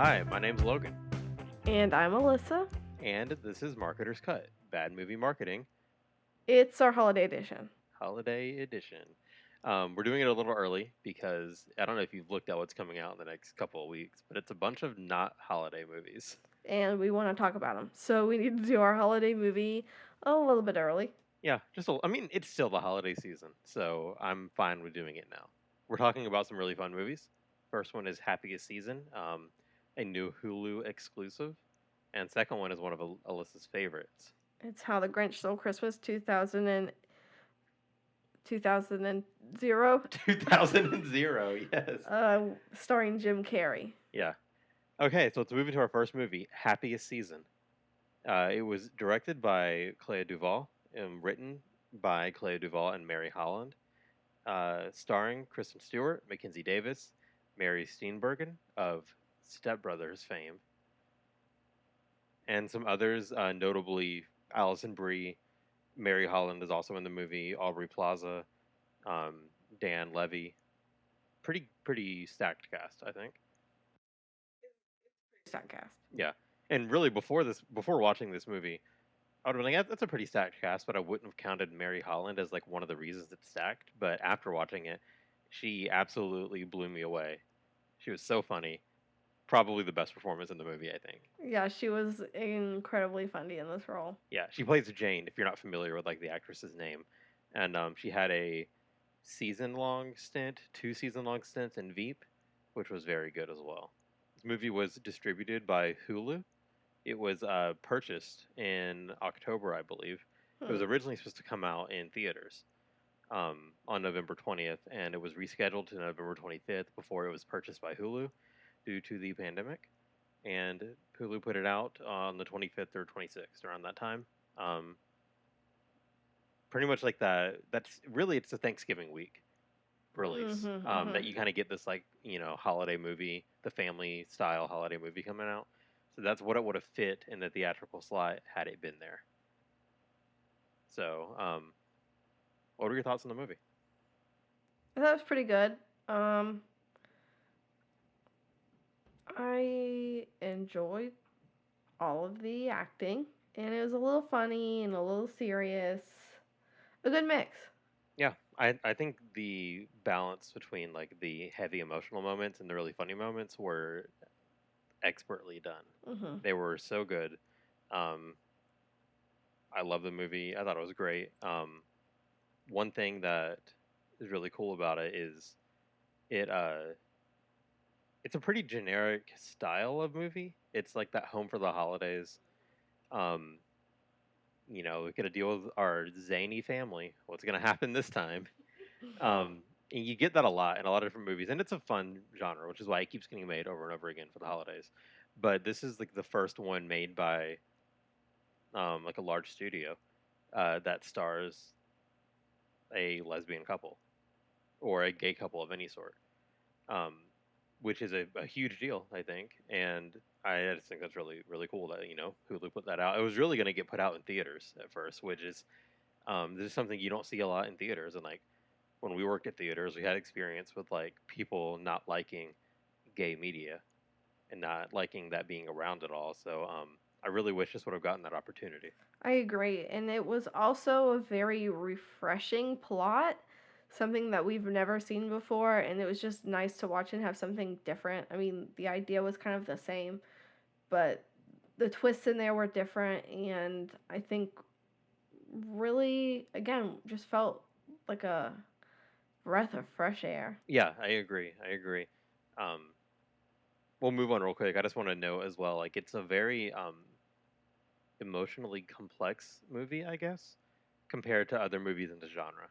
Hi, my name's Logan, And I'm Alyssa. and this is Marketer's Cut, Bad Movie Marketing, It's our holiday edition. Holiday Edition. We're doing it a little early because I don't know if you've looked at what's coming out in the next couple of weeks, but it's a bunch of not holiday movies. And we want to talk about them. So we need to do our holiday movie a little bit early. Yeah, I mean, it's still the holiday season, so I'm fine with doing it now. We're talking about some really fun movies. First one is Happiest Season, a new Hulu exclusive, and second one is one of Alyssa's favorites. It's How the Grinch Stole Christmas 2000 2000, yes. starring Jim Carrey. Yeah. Okay, so let's move into our first movie, Happiest Season. It was directed by Clea Duvall and written by Clea Duvall and Mary Holland, starring Kristen Stewart, Mackenzie Davis, Mary Steenburgen of Step Brothers fame, and some others, notably Allison Brie. Mary Holland is also in the movie. Aubrey Plaza, um, Dan Levy. Pretty stacked cast, I think. Statcast. Yeah, and really before watching this movie, I would have been like, That's a pretty stacked cast," but I wouldn't have counted Mary Holland as like one of the reasons it's stacked. But after watching it, she absolutely blew me away. She was so funny. Probably the best performance in the movie, I think. Yeah, she was incredibly funny in this role. Yeah, she plays Jane. If you're not familiar with like the actress's name, and she had a season-long stint, 2 season-long stints in Veep, which was very good as well. This movie was distributed by Hulu. It was purchased in October, I believe. It was Hmm. originally supposed to come out in theaters on November 20th, and it was rescheduled to November 25th before it was purchased by Hulu due to the pandemic. And Hulu put it out on the 25th or 26th around that time. Um, Pretty much like that. That's really it's a Thanksgiving week release that you kind of get this like holiday movie, the family style holiday movie coming out. So that's what it would have fit in the theatrical slot had it been there. So, what are your thoughts on the movie? That was pretty good. Um, I enjoyed all of the acting, and it was a little funny and a little serious. A good mix. Yeah, I think the balance between like the heavy emotional moments and the really funny moments were expertly done. Hmm. They were so good. Um, I love the movie. I thought it was great. One thing that is really cool about it is it it's a pretty generic style of movie. It's like that home for the holidays. Um, we got to deal with our zany family. What's going to happen this time? And you get that a lot in a lot of different movies, and it's a fun genre, which is why it keeps getting made over and over again for the holidays. But this is like the first one made by like a large studio that stars a lesbian couple or a gay couple of any sort, um, which is a huge deal, I think. And I just think that's really really cool that Hulu put that out. It was really going to get put out in theaters at first, which is this is something you don't see a lot in theaters. And like when we worked at theaters, we had experience with like people not liking gay media and not liking that being around at all. So I really wish this would have gotten that opportunity. I agree. And it was also a very refreshing plot, something that we've never seen before. And it was just nice to watch and have something different. I mean, the idea was kind of the same, but the twists in there were different. And I think really, again, just felt like a breath of fresh air. Yeah, I agree. I agree. Um, we'll move on real quick. I just want to note as well, like it's a very emotionally complex movie, I guess, compared to other movies in the genre.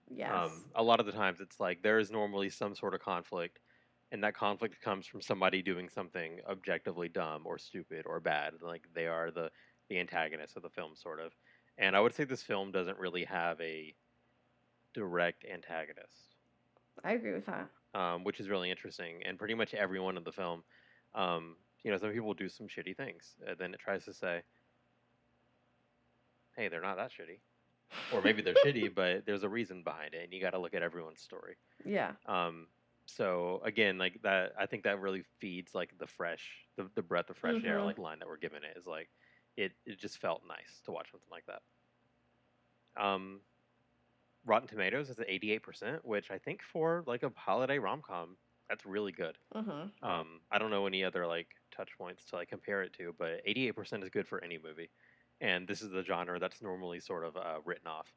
Yes. A lot of the times, it's like there is normally some sort of conflict, and that conflict comes from somebody doing something objectively dumb or stupid or bad. Like they are the antagonist of the film, sort of. And I would say this film doesn't really have a direct antagonist, I agree with that. which is really interesting. And pretty much everyone in the film, um, some people do some shitty things. And then it tries to say, hey, they're not that shitty. Or maybe they're shitty, but there's a reason behind it, and you got to look at everyone's story. Yeah. Um, So again, like that, I think that really feeds like the breath of fresh air, Mhm. like line that we're giving it is like it just felt nice to watch something like that. Um, Rotten Tomatoes is at 88%, which I think for like a holiday rom com, that's really good. Mhm. I don't know any other like touch points to like compare it to, but 88% is good for any movie, and this is the genre that's normally sort of written off.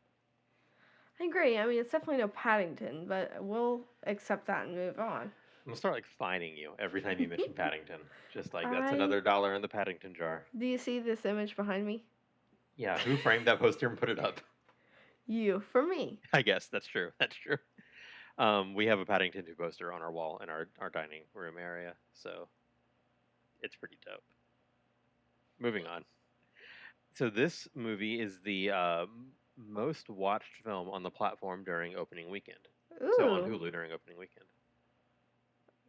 I agree. I mean, it's definitely no Paddington, but we'll accept that and move on. I'm gonna start like fining you every time you mention Paddington. Just like that's I another dollar in the Paddington jar. Do you see this image behind me? Yeah, who framed that poster and put it up? You for me. I guess that's true. That's true. We have a Paddington 2 poster on our wall in our dining room area, so it's pretty dope. Moving on. So this movie is the most watched film on the platform during opening weekend. So on Ooh, Hulu during opening weekend.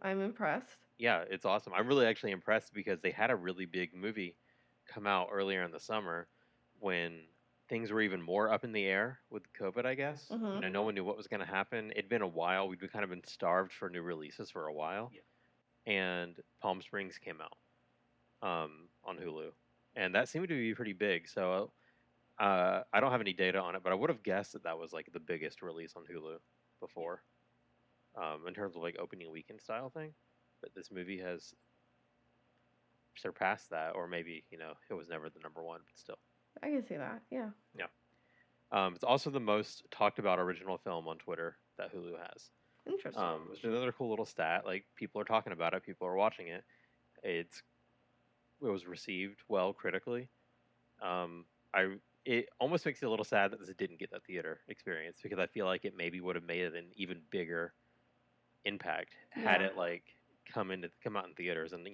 I'm impressed. Yeah, it's awesome. I'm really actually impressed because they had a really big movie come out earlier in the summer when things were even more up in the air with COVID, I guess. Mhm. No one knew what was going to happen. It'd been a while. We'd been kind of been starved for new releases for a while. Yeah. And Palm Springs came out on Hulu. And that seemed to be pretty big. So I don't have any data on it, but I would have guessed that that was like the biggest release on Hulu before, in terms of like opening weekend style thing. But this movie has surpassed that, or maybe it was never the number one, but still, I can see that. Yeah. yeah. It's also the most talked about original film on Twitter that Hulu has. Interesting. Which is another cool little stat. Like people are talking about it, people are watching it. It was received well critically. Um, I it almost makes it a little sad that this didn't get that theater experience because I feel like it maybe would have made it an even bigger impact had Yeah. it like come out in theaters and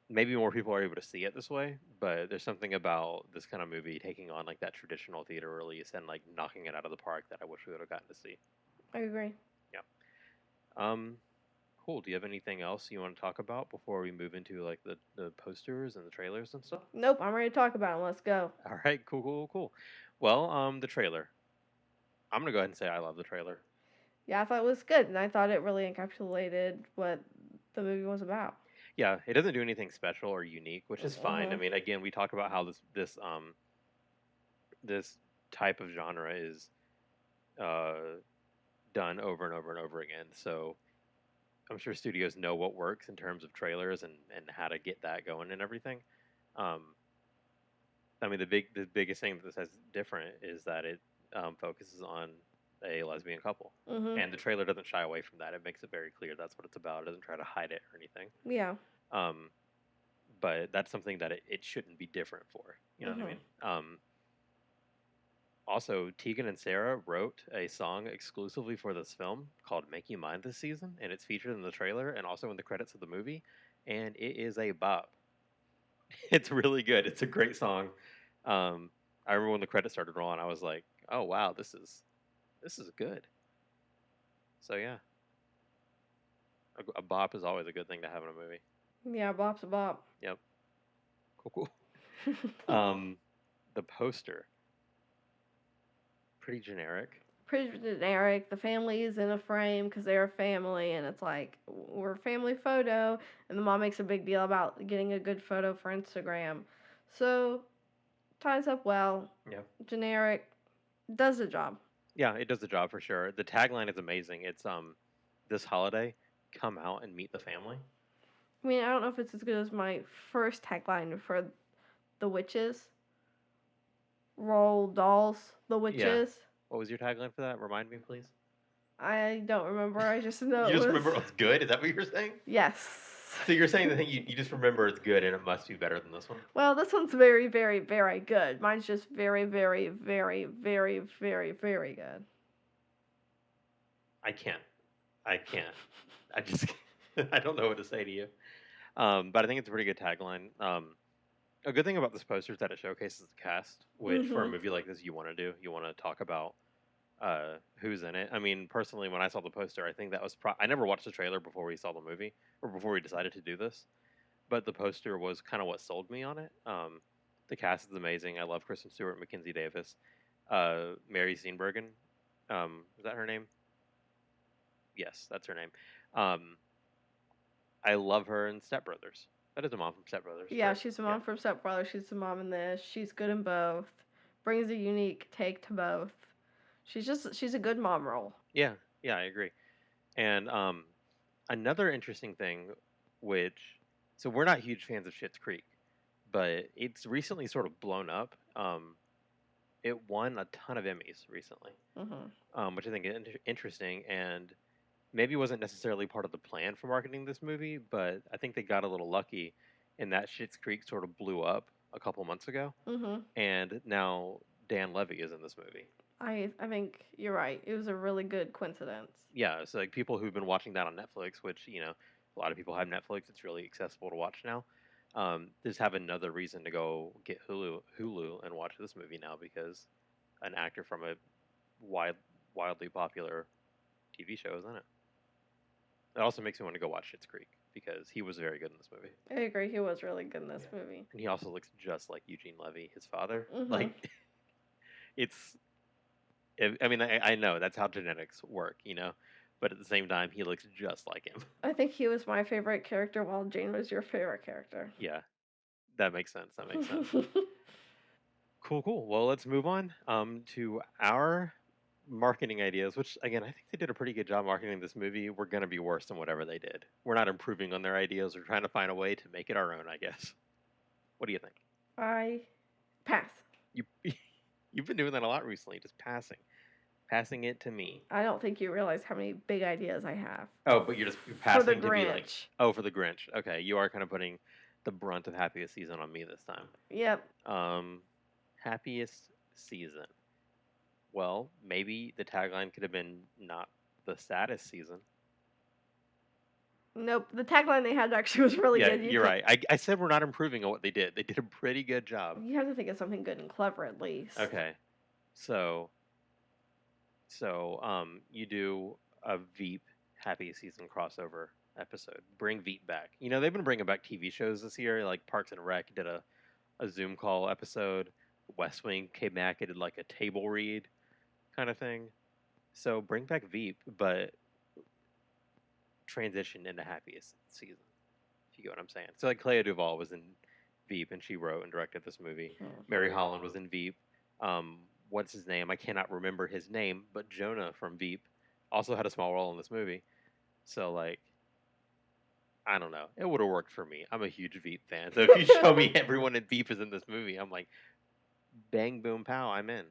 maybe more people are able to see it this way, but there's something about this kind of movie taking on like that traditional theater release and like knocking it out of the park that I wish we would have gotten to see. I agree. Yeah. Um, cool. Do you have anything else you want to talk about before we move into like the posters and the trailers and stuff? Nope, I'm ready to talk about it. Let's go. All right. Cool. Cool. Cool. Well, the trailer. I'm gonna go ahead and say I love the trailer. Yeah, I thought it was good, and I thought it really encapsulated what the movie was about. Yeah, it doesn't do anything special or unique, which is fine. I Mhm. mean, again, we talked about how this type of genre is uh, done over and over and over again. So I'm sure studios know what works in terms of trailers and how to get that going and everything. Um, I mean, the biggest thing that this has different is that it focuses on a lesbian couple, Mhm. and the trailer doesn't shy away from that. It makes it very clear that's what it's about. It doesn't try to hide it or anything. Yeah. Um, but that's something that it shouldn't be different for. You know what I Mhm. mean? Also, Tegan and Sarah wrote a song exclusively for this film called "Make You Mine" this season, and it's featured in the trailer and also in the credits of the movie. And it is a bop. It's really good. It's a great song. Um, I remember when the credits started rolling, I was like, "Oh wow, this is good." So yeah, a bop is always a good thing to have in a movie. Yeah, bop's a bop. Yep, cool, cool. The poster, pretty generic. Pretty generic. The family is in a frame because they're a family, and it's like we're a family photo, and the mom makes a big deal about getting a good photo for Instagram. So ties up well. Yeah. Generic. Does the job. Yeah, it does the job for sure. The tagline is amazing. It's this holiday, come out and meet the family. I mean, I don't know if it's as good as my first tagline for the witches. Roll dolls, the Yeah. witches. What was your tagline for that? Remind me, please. I don't remember. I just know You it just was. remember it was good? Is that what you're saying? Yes. So you're saying the thing you just remember it's good and it must be better than this one? Well, this one's very, very, very good. Mine's just very, very, very, very, very, very good. I can't. I can't. I just I don't know what to say to you. But I think it's a pretty good tagline. A good thing about this poster is that it showcases the cast, which for a Mhm. movie like this you want to do. You want to talk about who's in it. I mean, personally, when I saw the poster, I think that was I never watched the trailer before we saw the movie or before we decided to do this, but the poster was kind of what sold me on it. The cast is amazing. I love Kristen Stewart, Mackenzie Davis, Mary Steenburgen. Is that her name? Yes, that's her name. Um, I love her in Step Brothers. That is a mom from Step Brothers, Yeah, right? she's the Yeah. mom from Step Brother. She's the mom in this. She's good in both. Brings a unique take to both. She's a good mom role. Yeah, yeah, I agree. And another interesting thing, which so we're not huge fans of Schitt's Creek, but it's recently sort of blown up. It won a ton of Emmys recently, Mhm. which I think is interesting, and maybe wasn't necessarily part of the plan for marketing this movie, but I think they got a little lucky in that Schitt's Creek sort of blew up a couple months ago, Mhm. and now Dan Levy is in this movie. I think you're right. It was a really good coincidence. Yeah, so like people who've been watching that on Netflix, which a lot of people have Netflix. It's really accessible to watch now. Just have another reason to go get Hulu and watch this movie now because an actor from a wide, wildly popular TV show is in it. It also makes me want to go watch Schitt's Creek because he was very good in this movie. I agree. He was really good in this Yeah, movie. and he also looks just like Eugene Levy, his father. Mhm. Like it's, I mean, I know that's how genetics work, but at the same time, he looks just like him. I think he was my favorite character, while Jane was your favorite character. Yeah, that makes sense. That makes sense. Cool, cool. Well, let's move on to our marketing ideas, which again, I think they did a pretty good job marketing this movie. We're gonna be worse than whatever they did. We're not improving on their ideas. We're trying to find a way to make it our own, I guess. What do you think? I pass. You you've been doing that a lot recently, just passing it to me. I don't think you realize how many big ideas I have Oh, but you're for the passing to be like, Grinch. oh, for the Grinch. Okay, you are kind of putting the brunt of happiest season on me this time. Yep. Um, happiest season. Well, maybe the tagline could have been not the saddest season. Nope. The tagline they had actually was really Yeah, good. You you're could. right. I said we're not improving on what they did. They did a pretty good job. You have to think of something good and clever at least. Okay, so you do a Veep Happy Season crossover episode. Bring Veep back. They've been bringing back TV shows this year, like Parks and Rec did a Zoom call episode. West Wing came back and did like a table read kind of thing. So bring back Veep, but transition into Happiest Season. If you get what I'm saying. So like Clea Duvall was in Veep and she wrote and directed this movie. Mary Holland was in Veep. What's his name? I cannot remember his name, but Jonah from Veep also had a small role in this movie. So like I don't know. It would have worked for me. I'm a huge Veep fan. So if you show me everyone in Veep is in this movie, I'm like, bang boom pow, I'm in.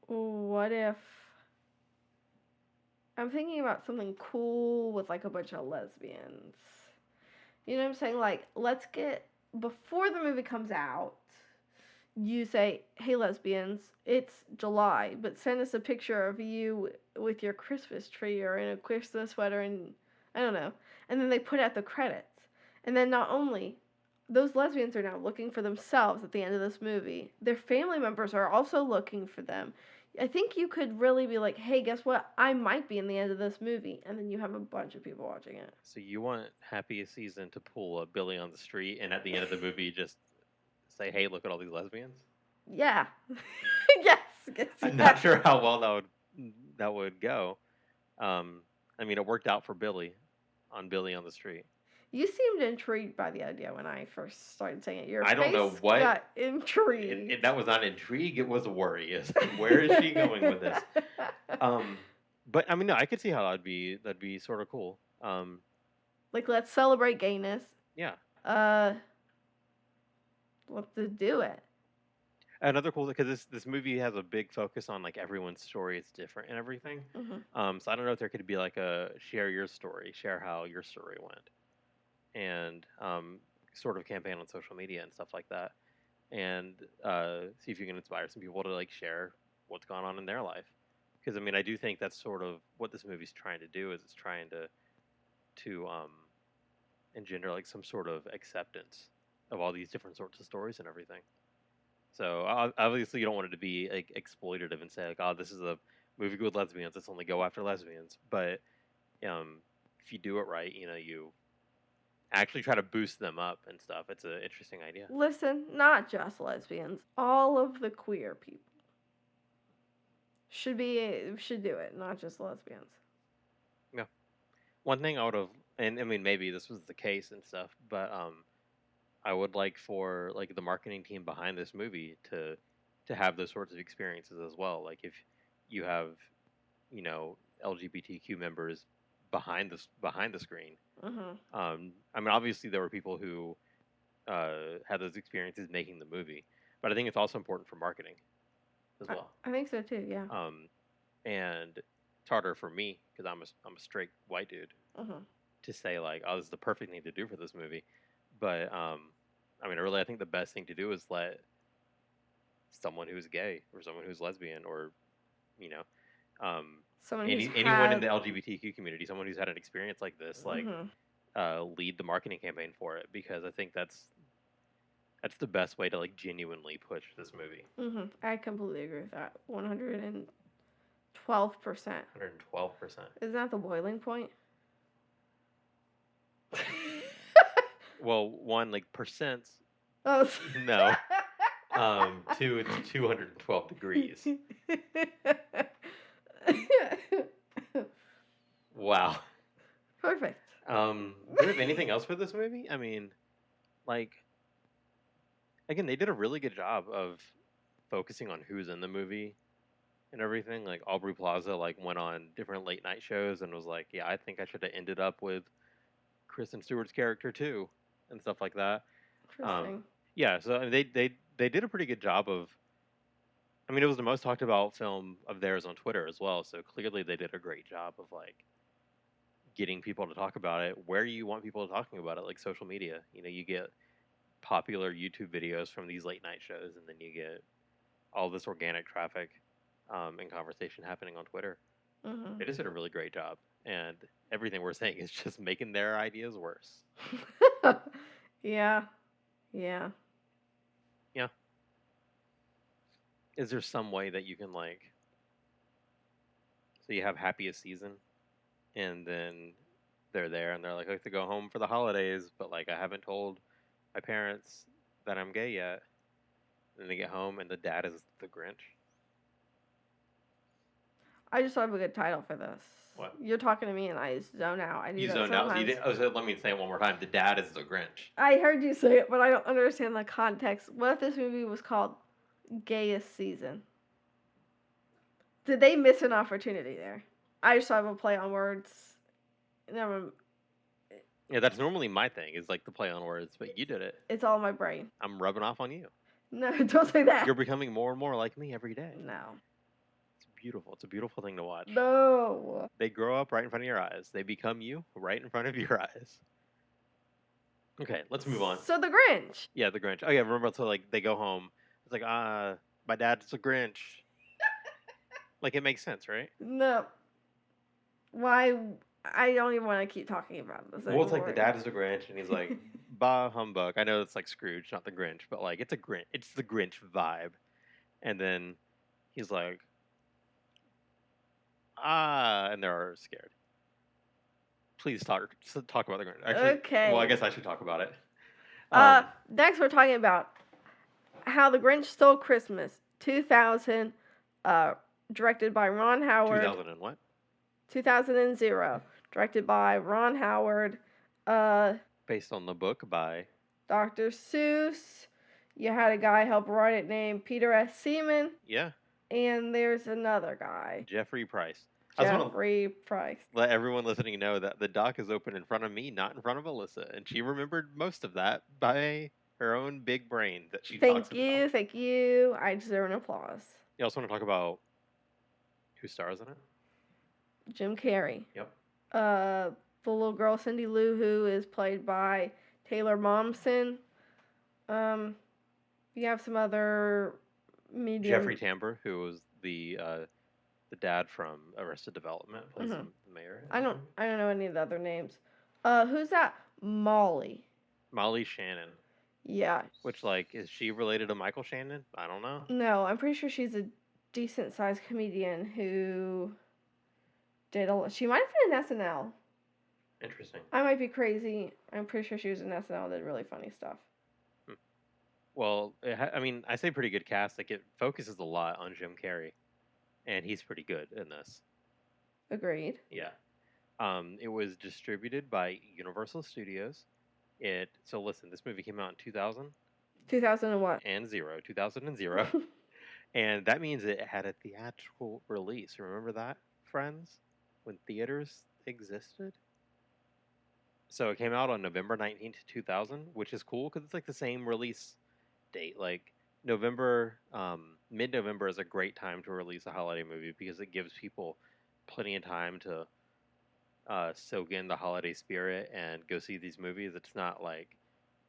What if I'm thinking about something cool with like a bunch of lesbians? You know what I'm saying? Like, let's get before the movie comes out. You say, "Hey, lesbians, it's July, but send us a picture of you with your Christmas tree or in a Christmas sweater," and I don't know. And then they put out the credits. And then not only those lesbians are now looking for themselves at the end of this movie, their family members are also looking for them. I think you could really be like, "Hey, guess what? I might be in the end of this movie," and then you have a bunch of people watching it. So you want Happiest Season to pull a Billy on the street and at the end of the movie just say, hey, look at all these lesbians? Yeah. Yes. Yes. I'm Yeah. not sure how well that would go. I mean, it worked out for Billy on Billy on the Street. You seemed intrigued by the idea when I first started saying it. Your I don't know face what. got intrigued. That was not intrigue. It was a worry. Where is she going with this? But I mean, no, I could see how that'd be sort of cool. Like, let's celebrate gayness. Yeah. Uh, let's just do it. Another cool because this movie has a big focus on like everyone's story is different and everything. So I don't know if there could be like a share your story, share how your story went, and sort of campaign on social media and stuff like that, and see if you can inspire some people to like share what's gone on in their life. Because I mean, I do think that's sort of what this movie's trying to do is it's trying to engender like some sort of acceptance of all these different sorts of stories and everything. So obviously, you don't want it to be like exploitative and say like, "Oh, this is a movie with lesbians. Let's only go after lesbians." But if you do it right, you actually try to boost them up and stuff. It's an interesting idea. Listen, not just lesbians. All of the queer people should do it, not just lesbians. One thing I would have, and I mean maybe this was the case and stuff, but I would like for like the marketing team behind this movie to have those sorts of experiences as well. Like if you have, you know, LGBTQ members behind the screen. Mhm. I mean, obviously there were people who had those experiences making the movie, but I think it's also important for marketing as I, well. I think so too. Yeah. Um, and it's harder for me because I'm a straight white dude Mhm. to say like, oh, this is the perfect thing to do for this movie. But I mean, really, I think the best thing to do is let someone who's gay or someone who's lesbian or you know, um, Someone who's anyone in had. the LGBTQ community, someone who's had an experience like this, like Mhm. lead the marketing campaign for it because I think that's the best way to like genuinely push this movie. Mhm. I completely agree with that. 112%. 112%. Isn't that the boiling point? Well, one like percents, Oh. no. Two, it's 212 degrees. Wow. Perfect. Do we have anything else for this movie? I mean, like again, they did a really good job of focusing on who's in the movie and everything. Like Aubrey Plaza like went on different late night shows and was like, "Yeah, I think I should have ended up with Kristen Stewart's character too," and stuff like that. Um, Interesting. yeah, so I mean, they did a pretty good job of. I mean, it was the most talked about film of theirs on Twitter as well. So clearly, they did a great job of like getting people to talk about it where you want people talking about it, like social media. You know, you get popular YouTube videos from these late night shows, and then you get all this organic traffic and conversation happening on Twitter. Mhm. They just did a really great job, and everything we're saying is just making their ideas worse. Yeah. Yeah. Yeah. Is there some way that you can like, so you have happiest season, and then they're there and they're like, I have to go home for the holidays, but like I haven't told my parents that I'm gay yet. And they get home and the dad is the Grinch. I just have a good title for this. What? You're talking to me and I zone out. I do You that zoned out, so you sometimes. didn't. Oh, so let me say it one more time. The dad is the Grinch. I heard you say it, but I don't understand the context. What if this movie was called Gayest Season? Did they miss an opportunity there? I just have a play on words. Never. Yeah, that's normally my thing. Is like the play on words, but you did it. It's all in my brain. I'm rubbing off on you. No, don't say that. You're becoming more and more like me every day. No. It's beautiful. It's a beautiful thing to watch. No. They grow up right in front of your eyes. They become you right in front of your eyes. Okay, let's move on. So the Grinch. Yeah, the Grinch. Oh yeah, remember? So like they go home. It's like my dad's a Grinch. Like it makes sense, right? No. Why? I don't even want to keep talking about this Well, it's like the anymore. dad is the Grinch, and he's like, "Bah humbug." I know it's like Scrooge, not the Grinch, but like it's a Grinch. It's the Grinch vibe. And then he's like, and they're scared. Please talk about the Grinch. Actually, Okay. well, I guess I should talk about it. Um, Next we're talking about How the Grinch Stole Christmas, 2000, directed by Ron Howard. 2000 and what? 2000, directed by Ron Howard. Based on the book by Dr. Seuss. You had a guy help write it named Peter S. Seaman. Yeah. And there's another guy. Jeffrey Price. Jeffrey Price. Let everyone listening know that the doc is open in front of me, not in front of Alyssa, and she remembered most of that by her own big brain that she talks about. Thank you. I deserve an applause. You also want to talk about who stars in it? Jim Carey. Yep. The little girl Cindy Lou, who is played by Taylor Momsen. You have some other medium. Jeffrey Tambor, who was the dad from Arrested Development, plays the mayor. I don't know any of the other names. Who's that? Molly. Molly Shannon. Yeah. Which like is she related to Michael Shannon? I don't know. No, I'm pretty sure she's a decent sized comedian who did she might have been in SNL. Interesting. I might be crazy. I'm pretty sure she was in SNL, did really funny stuff. Well, I mean, I say pretty good cast. Like it focuses a lot on Jim Carrey, and he's pretty good in this. Agreed. Yeah. It was distributed by Universal Studios. So listen, this movie came out in 2000 2000 and what? and 2000, and that means it had a theatrical release. Remember that, friends? When theaters existed? So it came out on November 19th, 2000, which is cool because it's like the same release date. Like mid-November is a great time to release a holiday movie because it gives people plenty of time to soak in the holiday spirit and go see these movies. It's not like,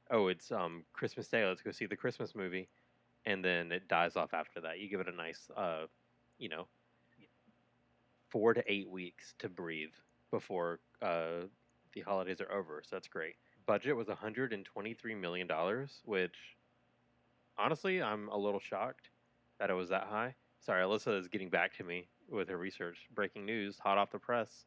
oh, it's Christmas Day, let's go see the Christmas movie, and then it dies off after that. You give it a nice, you know, 4 to 8 weeks to breathe before the holidays are over. So that's great. Budget was $123 million, which honestly, I'm a little shocked that it was that high. Sorry, Alyssa is getting back to me with her research. Breaking news, hot off the press.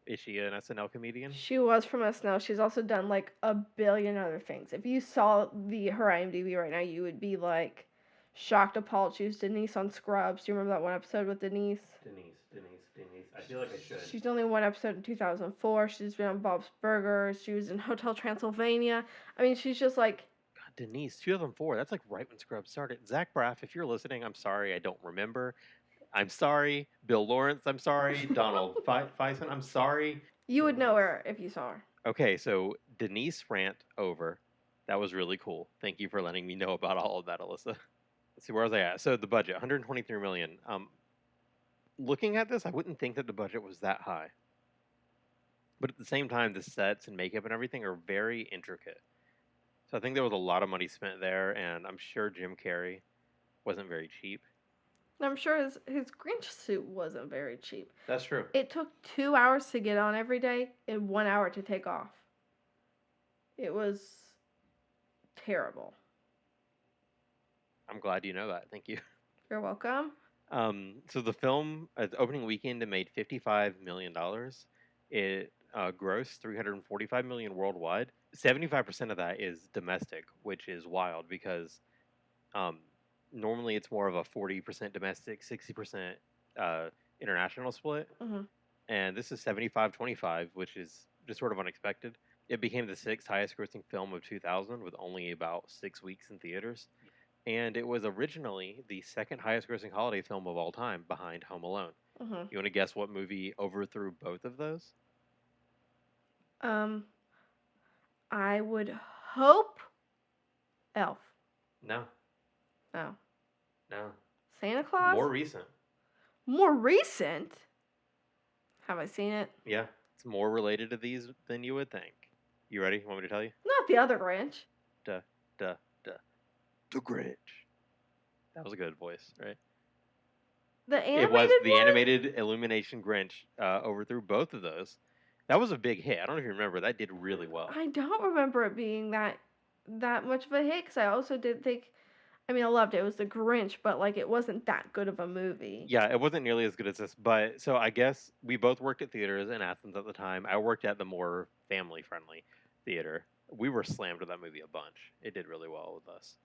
Is she an SNL comedian? She was from SNL. She's also done like a billion other things. If you saw her IMDb right now, you would be like shocked, appalled. She was Denise on Scrubs. Do you remember that one episode with Denise? Denise. I feel like I should. She's only one episode in 2004. She's been on Bob's Burgers. She was in Hotel Transylvania. I mean, she's just like. God, Denise, 2004. That's like right when Scrubs started. Zach Braff, if you're listening, I'm sorry. I don't remember. I'm sorry. Bill Lawrence, I'm sorry. Donald Faison, I'm sorry. You would know her if you saw her. Okay, so Denise rant over. That was really cool. Thank you for letting me know about all of that, Alyssa. Let's see, where was I at? So the budget, 123 million. Looking at this, I wouldn't think that the budget was that high. But at the same time, the sets and makeup and everything are very intricate. So I think there was a lot of money spent there, and I'm sure Jim Carrey wasn't very cheap. I'm sure his Grinch suit wasn't very cheap. That's true. It took 2 hours to get on every day and 1 hour to take off. It was terrible. I'm glad you know that. Thank you. You're welcome. So the film, its opening weekend, it made $55 million. It grossed $345 million worldwide. 75% of that is domestic, which is wild because normally it's more of a 40% domestic, 60% international split. Mm-hmm. And this is 75-25, which is just sort of unexpected. It became the 6th highest grossing film of 2000 with only about 6 weeks in theaters. And it was originally the 2nd highest grossing holiday film of all time behind Home Alone. Mm-hmm. You want to guess what movie overthrew both of those? I would hope Elf. No. No. No. Santa Claus? More recent. More recent? Have I seen it? Yeah. It's more related to these than you would think. You ready? Want me to tell you? Not the other Grinch. The Grinch. That was a good voice, right? The animated It was the one? animated Illumination Grinch overthrew both of those. That was a big hit. I don't know if you remember. That did really well. I don't remember it being that much of a hit because I also did think. I mean, I loved it. It was the Grinch, but like it wasn't that good of a movie. Yeah, it wasn't nearly as good as this. But so I guess we both worked at theaters in Athens at the time. I worked at the more family-friendly theater. We were slammed with that movie a bunch. It did really well with us.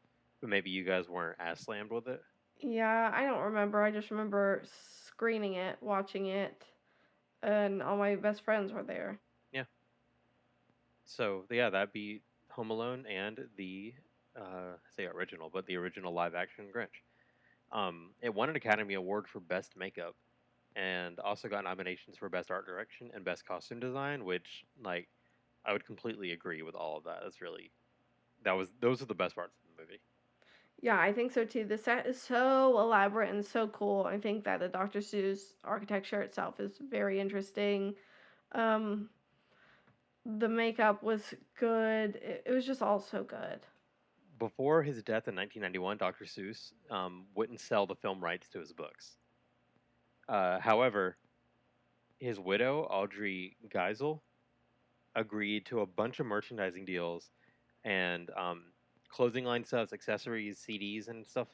But maybe you guys weren't as slammed with it. Yeah, I don't remember. I just remember screening it, watching it, and all my best friends were there. Yeah. So yeah, that'd be Home Alone and the say original, but the original live-action Grinch. It won an Academy Award for Best Makeup, and also got nominations for Best Art Direction and Best Costume Design, which like I would completely agree with all of that. Those are the best parts of the movie. Yeah, I think so too. The set is so elaborate and so cool. I think that the Dr. Seuss architecture itself is very interesting. The makeup was good. It was just all so good. Before his death in 1991, Dr. Seuss wouldn't sell the film rights to his books. However, his widow, Audrey Geisel, agreed to a bunch of merchandising deals and clothing line stuff, accessories, CDs, and stuff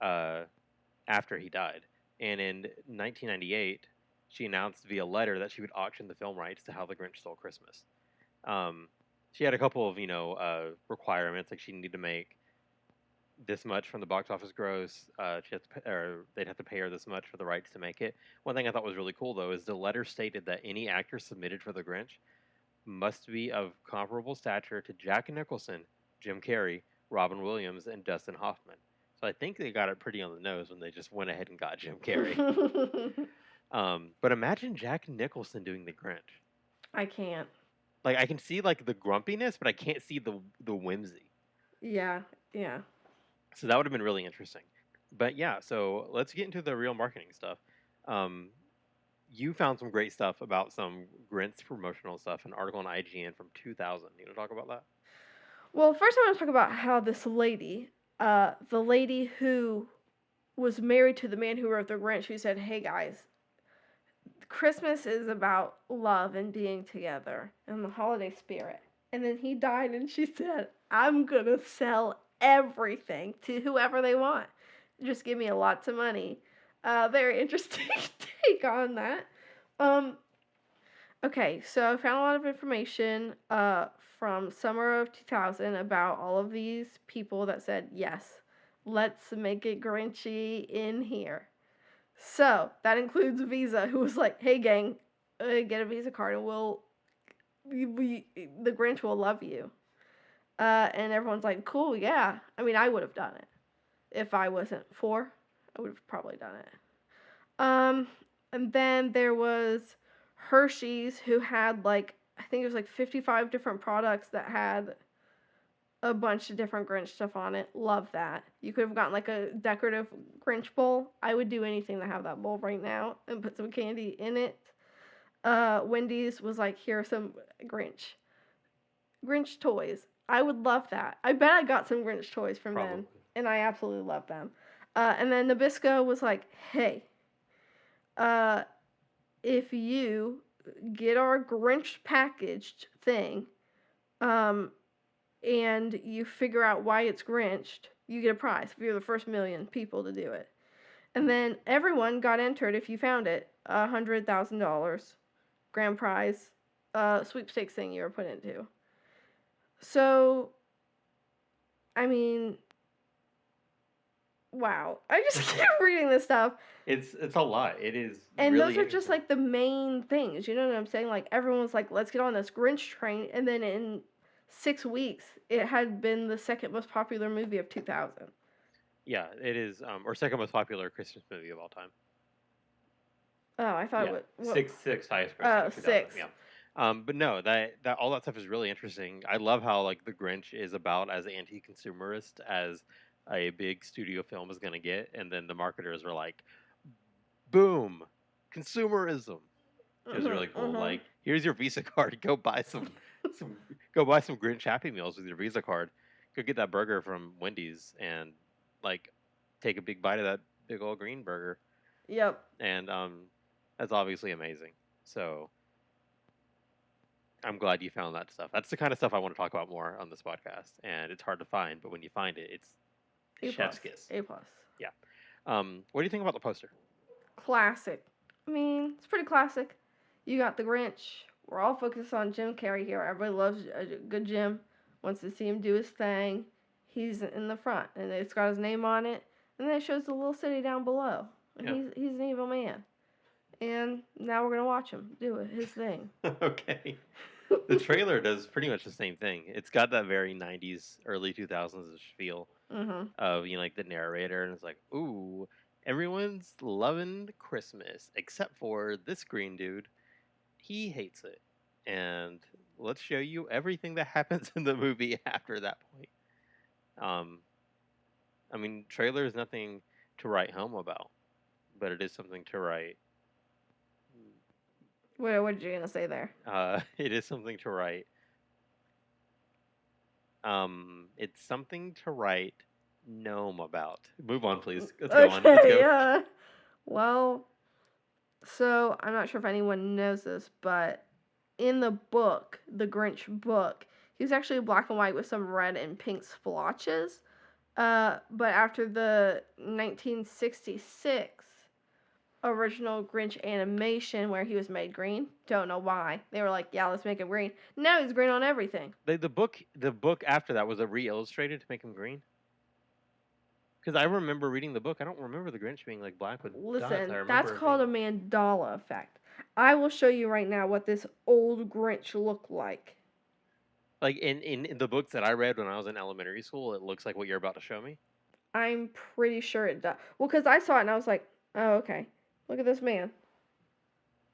after he died. And in 1998, she announced via letter that she would auction the film rights to How the Grinch Stole Christmas. She had a couple of requirements, like she needed to make this much from the box office gross. She has to pay, or they'd have to pay her this much for the rights to make it. One thing I thought was really cool though is the letter stated that any actor submitted for the Grinch must be of comparable stature to Jack Nicholson, Jim Carrey, Robin Williams, and Dustin Hoffman. So I think they got it pretty on the nose when they just went ahead and got Jim Carrey. But imagine Jack Nicholson doing the Grinch. I can't. Like I can see like the grumpiness, but I can't see the whimsy. Yeah, yeah. So that would have been really interesting. But yeah, so let's get into the real marketing stuff. Um, you found some great stuff about some Grinch promotional stuff, an article on IGN from 2000. You want to talk about that? Well, first I want to talk about how this lady, the lady who was married to the man who wrote The Grinch, who said, "Hey guys, Christmas is about love and being together and the holiday spirit." And then he died, and she said, "I'm gonna sell everything to whoever they want. Just give me lots of money." Very interesting take on that. Um, okay, so I found a lot of information from summer of 2000 about all of these people that said, yes, let's make it Grinchy in here. So that includes Visa, who was like, hey, gang, get a Visa card and the Grinch will love you. And everyone's like, cool, yeah. I mean, I would have done it. If I wasn't 4, I would have probably done it. And then there was Hershey's, who had like, I think it was like 55 different products that had a bunch of different Grinch stuff on it. Love that. You could have gotten like a decorative Grinch bowl. I would do anything to have that bowl right now and put some candy in it. Wendy's was like, here are some Grinch toys. I would love that. I bet I got some Grinch toys from Probably. them, and I absolutely love them. And then Nabisco was like, hey, if you get our Grinch packaged thing, and you figure out why it's Grinched, you get a prize if you're the first 1,000,000 people to do it. And then everyone got entered if you found it, $100,000 grand prize sweepstakes thing you were put into. So, I mean, wow. I just keep reading this stuff. It's a lot. It is. And really those are just like the main things. You know what I'm saying? Like everyone's like, let's get on this Grinch train. And then in 6 weeks, it had been the second most popular movie of 2000. Yeah, it is. Or second most popular Christmas movie of all time. Oh, I thought it was six highest grossing. Oh, 2000, 6. Yeah. But no, that all that stuff is really interesting. I love how like the Grinch is about as anti-consumerist as a big studio film is gonna get, and then the marketers were like, "Boom, consumerism." It was really cool. Like, here's your Visa card. Go buy some Grinch Happy Meals with your Visa card. Go get that burger from Wendy's and like take a big bite of that big old green burger. Yep. And that's obviously amazing. So I'm glad you found that stuff. That's the kind of stuff I want to talk about more on this podcast. And it's hard to find, but when you find it, it's chef's kiss. A+. Yeah. What do you think about the poster? Classic. I mean, it's pretty classic. You got the Grinch. We're all focused on Jim Carrey here. Everybody loves a good Jim. Wants to see him do his thing. He's in the front, and it's got his name on it. And then it shows the little city down below. And Yeah. he's an evil man. And now we're gonna watch him do his thing. Okay. The trailer does pretty much the same thing. It's got that very 90s, early 2000s feel of, like the narrator, and it's like, ooh, everyone's loving Christmas except for this green dude. He hates it. And let's show you everything that happens in the movie after that point. I mean, trailer is nothing to write home about, but it is something to write. What did you gonna say there? It is something to write. It's something to write gnome about. Move on, please. Let's go on. Let's go. Yeah. Well, so I'm not sure if anyone knows this, but in the book, the Grinch book, he was actually black and white with some red and pink splotches. But after the 1966 original Grinch animation where he was made green, don't know why. They were like, yeah, let's make him green. Now he's green on everything. The book after that was a re-illustrated to make him green. Because I remember reading the book. I don't remember the Grinch being like black with dots. I Listen, that's remember it called a being mandala effect. I will show you right now what this old Grinch looked like. like in the books that I read when I was in elementary school. It looks like what you're about to show me. I'm pretty sure it does. Well, because I saw it and I was like, oh, okay. Look at this man.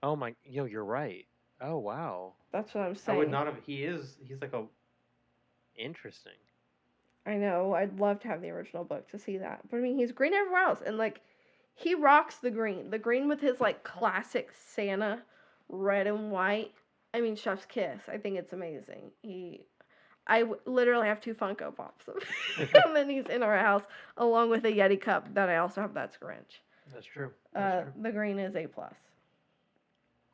Oh my, yo, you're right. Oh wow. That's what I'm I would saying. not have. He's like a interesting. I know. I'd love to have the original book to see that. But I mean, he's green everywhere else. And like, he rocks the green. The green with his like classic Santa red and white. I mean, Chef's Kiss. I think it's amazing. Literally have 2 Funko Pops of him, and he's in our house along with a Yeti cup that I also have. That's Grinch. That's true. That's true. The green is A+.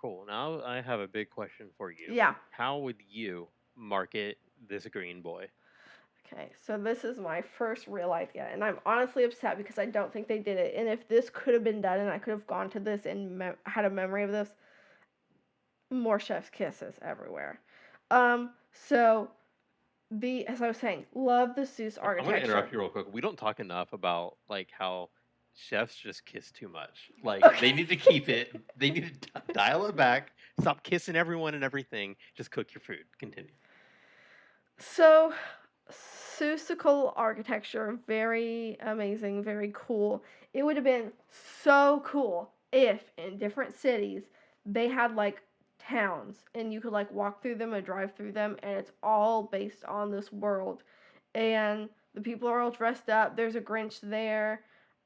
Cool. Now I have a big question for you. Yeah. How would you market this green boy? Okay, so this is my first real idea, and I'm honestly upset because I don't think they did it. And if this could have been done, and I could have gone to this and had a memory of this, more Chef's Kisses everywhere. So as I was saying, love the Seuss architecture. I'm gonna interrupt you real quick. We don't talk enough about like how chefs just kiss too much. Like they need to keep it. They need to dial it back. Stop kissing everyone and everything. Just cook your food. Continue. So, Seussical architecture, very amazing, very cool. It would have been so cool if in different cities they had like towns and you could like walk through them or drive through them, and it's all based on this world. And the people are all dressed up. There's a Grinch there.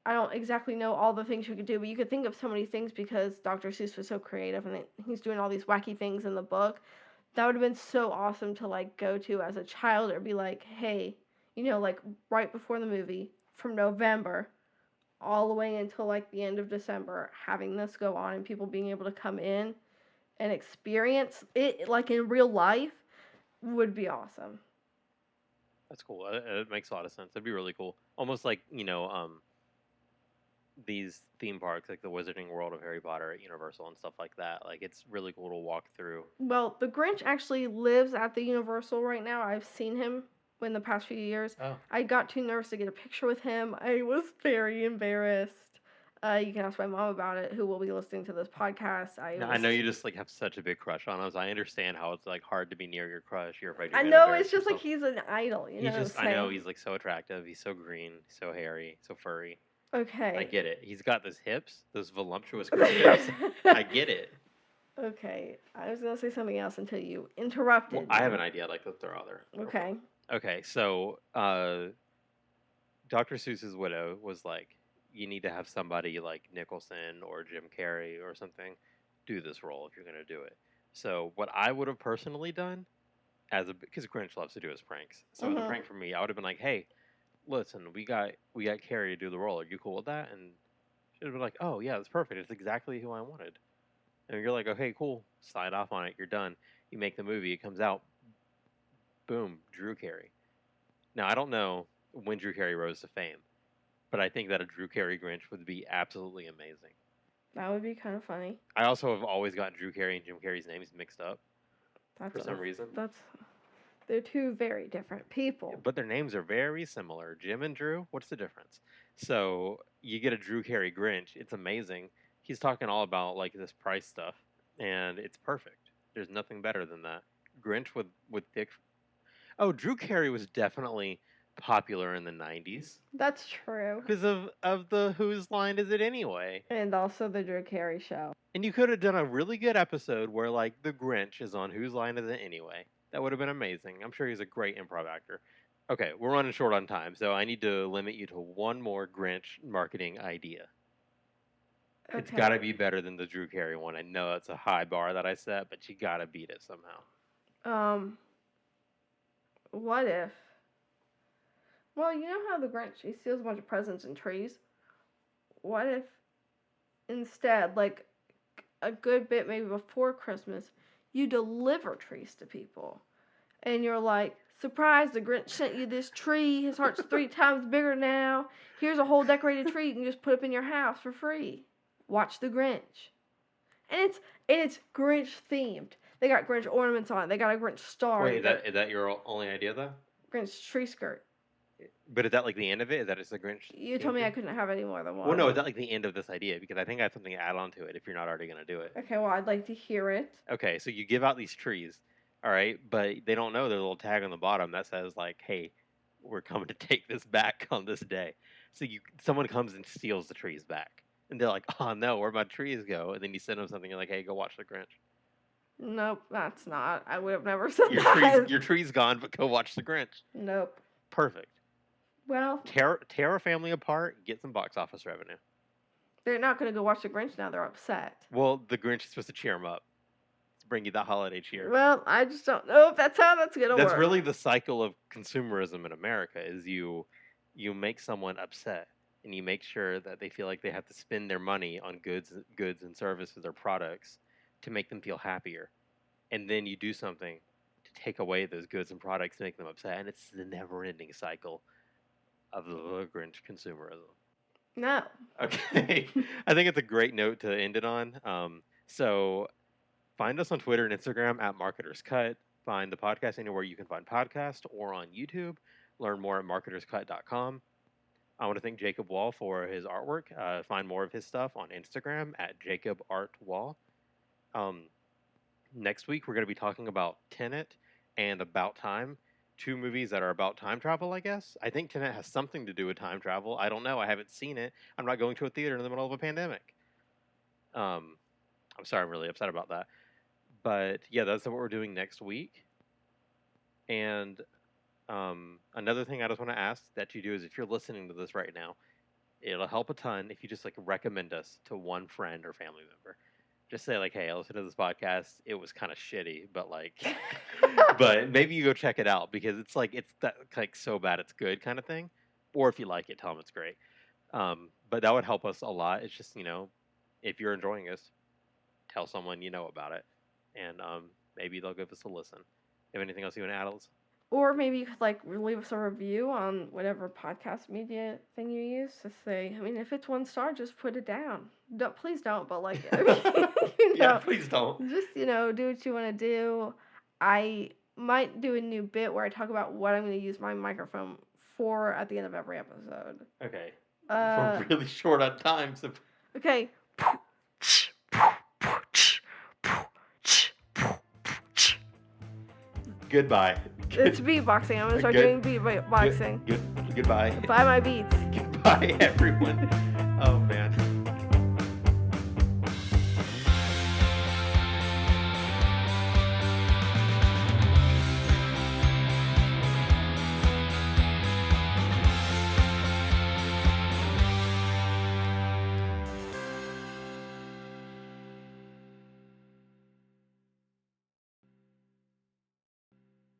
I don't exactly know all the things you could do, but you could think of so many things because Dr. Seuss was so creative and he's doing all these wacky things in the book. That would have been so awesome to like go to as a child or be like, hey, like right before the movie from November all the way until like the end of December, having this go on and people being able to come in and experience it like in real life would be awesome. That's cool. It makes a lot of sense. That'd be really cool. Almost like these theme parks, like the Wizarding World of Harry Potter at Universal and stuff like that. Like it's really cool to walk through. Well, the Grinch actually lives at the Universal right now. I've seen him in the past few years. Oh. I got too nervous to get a picture with him. I was very embarrassed. You can ask my mom about it, who will be listening to this podcast. I know you just like have such a big crush on us. I understand how it's like hard to be near your crush. You're afraid. I know it's just like he's an idol. I know he's like so attractive. He's so green, so hairy, so furry. Okay. I get it. He's got those hips, those voluptuous hips. I get it. Okay. I was gonna say something else until you interrupted. Well, I have an idea I'd like to throw out there. Okay. Okay, so Dr. Seuss's widow was like, you need to have somebody like Nicholson or Jim Carey or something do this role if you're going to do it. So what I would have personally done, because Grinch loves to do his pranks. So as a prank for me, I would have been like, hey, listen, we got Carey to do the role. Are you cool with that? And she'd have been like, oh yeah, that's perfect. It's exactly who I wanted. And you're like, okay, cool. Sign off on it. You're done. You make the movie. It comes out. Boom, Drew Carey. Now, I don't know when Drew Carey rose to fame, but I think that a Drew Carey Grinch would be absolutely amazing. That would be kind of funny. I also have always gotten Drew Carey and Jim Carrey's names mixed up for some reason. They're two very different people. But their names are very similar. Jim and Drew, what's the difference? So you get a Drew Carey Grinch. It's amazing. He's talking all about like this price stuff, and it's perfect. There's nothing better than that. Grinch with thick. Oh, Drew Carey was definitely popular in the 90s. That's true. Because of the Whose Line Is It Anyway? And also the Drew Carey Show. And you could have done a really good episode where like the Grinch is on Whose Line Is It Anyway? That would have been amazing. I'm sure he's a great improv actor. Okay, we're running short on time, so I need to limit you to one more Grinch marketing idea. Okay. It's got to be better than the Drew Carey one. I know it's a high bar that I set, but you got to beat it somehow. What if? Well, you know how the Grinch, he steals a bunch of presents and trees? What if instead, like a good bit maybe before Christmas, you deliver trees to people? And you're like, surprise, the Grinch sent you this tree. His heart's 3 times bigger now. Here's a whole decorated tree you can just put up in your house for free. Watch the Grinch. And it's Grinch themed. They got Grinch ornaments on it. They got a Grinch star. Wait, is that your only idea though? Grinch tree skirt. But is that like the end of it? Is that just the Grinch? You told me I couldn't have any more than one. Well, no, is that like the end of this idea? Because I think I have something to add on to it if you're not already going to do it. Okay, well, I'd like to hear it. Okay, so you give out these trees, all right, but they don't know there's a little tag on the bottom that says like, "Hey, we're coming to take this back on this day." So someone comes and steals the trees back, and they're like, "Oh no, where'd my trees go?" And then you send them something you're like, "Hey, go watch the Grinch." Nope, that's not. I would have never said that. Your tree's gone, but go watch the Grinch. Nope. Perfect. Well, tear a family apart, get some box office revenue. They're not going to go watch the Grinch now. They're upset. Well, the Grinch is supposed to cheer them up, to bring you that holiday cheer. Well, I just don't know if that's how that's going to work. That's really the cycle of consumerism in America. Is you make someone upset, and you make sure that they feel like they have to spend their money on goods and services or products to make them feel happier, and then you do something to take away those goods and products to make them upset, and it's the never-ending cycle of the Grinch consumerism. No. Okay. I think it's a great note to end it on. So find us on Twitter and Instagram at Marketers Cut. Find the podcast anywhere you can find podcasts or on YouTube. Learn more at marketerscut.com. I want to thank Jacob Wall for his artwork. Find more of his stuff on Instagram at JacobArtWall. Next week, we're going to be talking about Tenet and About Time. 2 movies that are about time travel, I guess. I think Tenet has something to do with time travel. I don't know. I haven't seen it. I'm not going to a theater in the middle of a pandemic. I'm sorry. I'm really upset about that. But yeah, that's what we're doing next week. And another thing I just want to ask that you do is if you're listening to this right now, it'll help a ton if you just like recommend us to one friend or family member. Just say like, hey, I listened to this podcast. It was kind of shitty, but like, but maybe you go check it out because it's that like so bad it's good kind of thing. Or if you like it, tell them it's great. But that would help us a lot. It's just if you're enjoying us, tell someone you know about it, and maybe they'll give us a listen. Have anything else you want to add, Alyssa? Or maybe you could leave us a review on whatever podcast media thing you use to say. I mean, if it's 1 star, just put it down. Please don't. But yeah, please don't. Just do what you want to do. I might do a new bit where I talk about what I'm going to use my microphone for at the end of every episode. Okay. We're really short on time, so. Okay. Goodbye. It's beatboxing. I'm going to start doing beatboxing. Goodbye. Buy my beats. Goodbye, everyone.